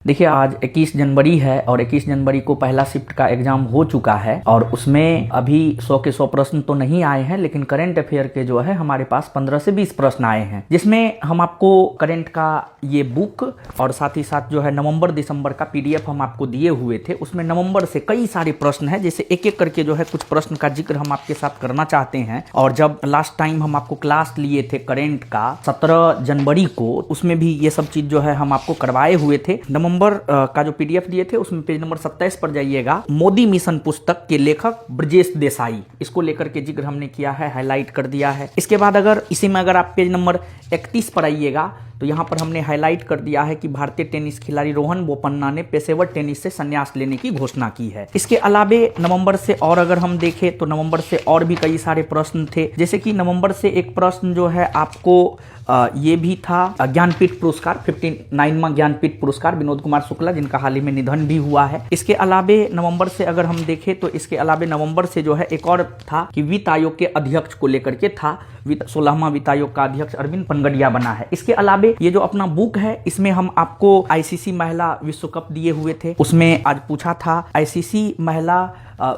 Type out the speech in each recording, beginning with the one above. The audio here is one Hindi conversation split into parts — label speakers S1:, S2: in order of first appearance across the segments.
S1: देखिए आज 21 जनवरी है और 21 जनवरी को पहला शिफ्ट का एग्जाम हो चुका है और उसमें अभी 100 के 100 प्रश्न तो नहीं आए हैं, लेकिन करंट अफेयर के जो है हमारे पास 15 से 20 प्रश्न आए हैं, जिसमें हम आपको करंट का ये बुक और साथ ही साथ जो है नवंबर दिसंबर का पीडीएफ हम आपको दिए हुए थे। उसमें नवंबर से कई सारे प्रश्न हैं, जैसे एक एक करके जो है कुछ प्रश्न का जिक्र हम आपके साथ करना चाहते हैं। और जब लास्ट टाइम हम आपको क्लास लिए थे करंट का 17 जनवरी को, उसमें भी ये सब चीज जो है हम आपको करवाए हुए थे। नवंबर का जो पीडीएफ दिए थे उसमें पेज नंबर 27 पर जाइएगा। मोदी मिशन पुस्तक के लेखक ब्रजेश देसाई, इसको लेकर के जिक्र हमने किया है, हाईलाइट कर दिया है। इसके बाद अगर इसी में अगर आप पेज नंबर 31 पर आइएगा तो यहाँ पर हमने हाईलाइट कर दिया है कि भारतीय टेनिस खिलाड़ी रोहन बोपन्ना ने पेशेवर टेनिस से संन्यास लेने की घोषणा की है। इसके अलावे नवंबर से और अगर हम देखें तो नवंबर से और भी कई सारे प्रश्न थे, जैसे कि नवंबर से एक प्रश्न जो है आपको ये भी था ज्ञानपीठ पुरस्कार, 59वां ज्ञानपीठ पुरस्कार विनोद कुमार शुक्ला, जिनका हाल ही में निधन भी हुआ है। इसके अलावे नवंबर से अगर हम देखें तो इसके अलावे नवंबर से जो है एक और था कि वित्त आयोग के अध्यक्ष को लेकर के था। 16वां वित्त आयोग का अध्यक्ष अरविंद पनगड़िया बना है। इसके अलावे ये जो अपना बुक है इसमें हम आपको आईसीसी महिला विश्व कप दिए हुए थे, उसमें आज पूछा था आईसीसी महिला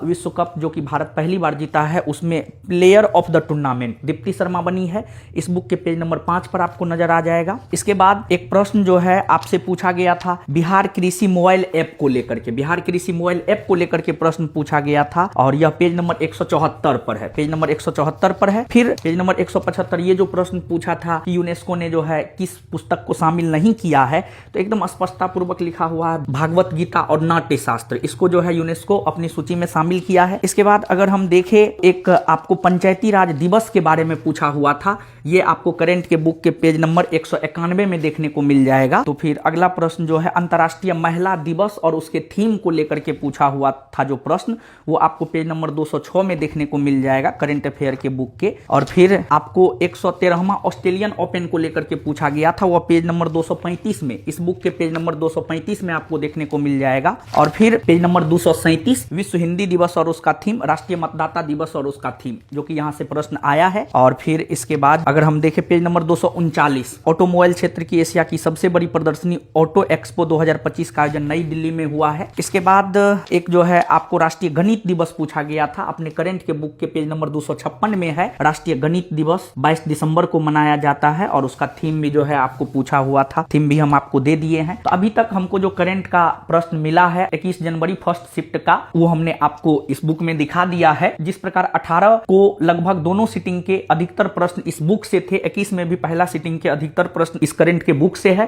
S1: विश्व कप जो कि भारत पहली बार जीता है, उसमें player of the tournament Deepti Sharma बनी है। इस बुक के पेज नंबर 5 पर आपको नजर आ जाएगा। इसके बाद एक प्रश्न जो है आपसे पूछा गया था बिहार कृषि मोबाइल ऐप को लेकर के, बिहार कृषि मोबाइल ऐप को लेकर के प्रश्न पूछा गया था और यह पेज नंबर 174 पर है, पेज नंबर 174 पर है। फिर पेज नंबर 175 ये जो प्रश्न पूछा था कि यूनेस्को ने जो है किस पुस्तक को शामिल नहीं किया है, तो एकदम स्पष्टता पूर्वक लिखा हुआ है भागवत गीता और नाट्य शास्त्र, इसको जो है यूनेस्को अपनी सूची में शामिल किया है। इसके बाद अगर हम देखें एक आपको पंचायती राज दिवस के बारे में पूछा हुआ था, ये आपको करंट के बुक के पेज नंबर 191 में देखने को मिल जाएगा। तो फिर अगला प्रश्न जो है अंतर्राष्ट्रीय महिला दिवस और उसके थीम को लेकर के पूछा हुआ था जो प्रश्न, वो आपको पेज नंबर 206 में देखने को मिल जाएगा करंट अफेयर के बुक के। और फिर आपको 113वां ऑस्ट्रेलियन ओपन को लेकर के पूछा गया था, वह पेज नंबर 235 में, इस बुक के पेज नंबर 235 में आपको देखने को मिल जाएगा। और फिर पेज नंबर 237 विश्व हिंदी दिवस और उसका थीम, राष्ट्रीय मतदाता दिवस और उसका थीम, जो कि यहां से प्रश्न आया है। और फिर इसके बाद अगर हम देखें पेज नंबर 239 ऑटोमोबाइल क्षेत्र की एशिया की सबसे बड़ी प्रदर्शनी ऑटो एक्सपो 2025 का आयोजन नई दिल्ली में हुआ है। इसके बाद एक जो है आपको राष्ट्रीय गणित दिवस पूछा गया था, अपने करंट के बुक के पेज नंबर 256 में है। राष्ट्रीय गणित दिवस 22 दिसंबर को मनाया जाता है और उसका थीम भी जो है आपको पूछा हुआ था, थीम भी हम आपको दे दिए हैं। तो अभी तक हमको जो करंट का प्रश्न मिला है 21 जनवरी फर्स्ट शिफ्ट का, वो हमने आपको इस बुक में दिखा दिया है। जिस प्रकार 18 को लगभग दोनों सिटिंग के अधिकतर प्रश्न इस बुक से थे, 21 में भी पहला सिटिंग के अधिकतर प्रश्न इस करंट के बुक से है।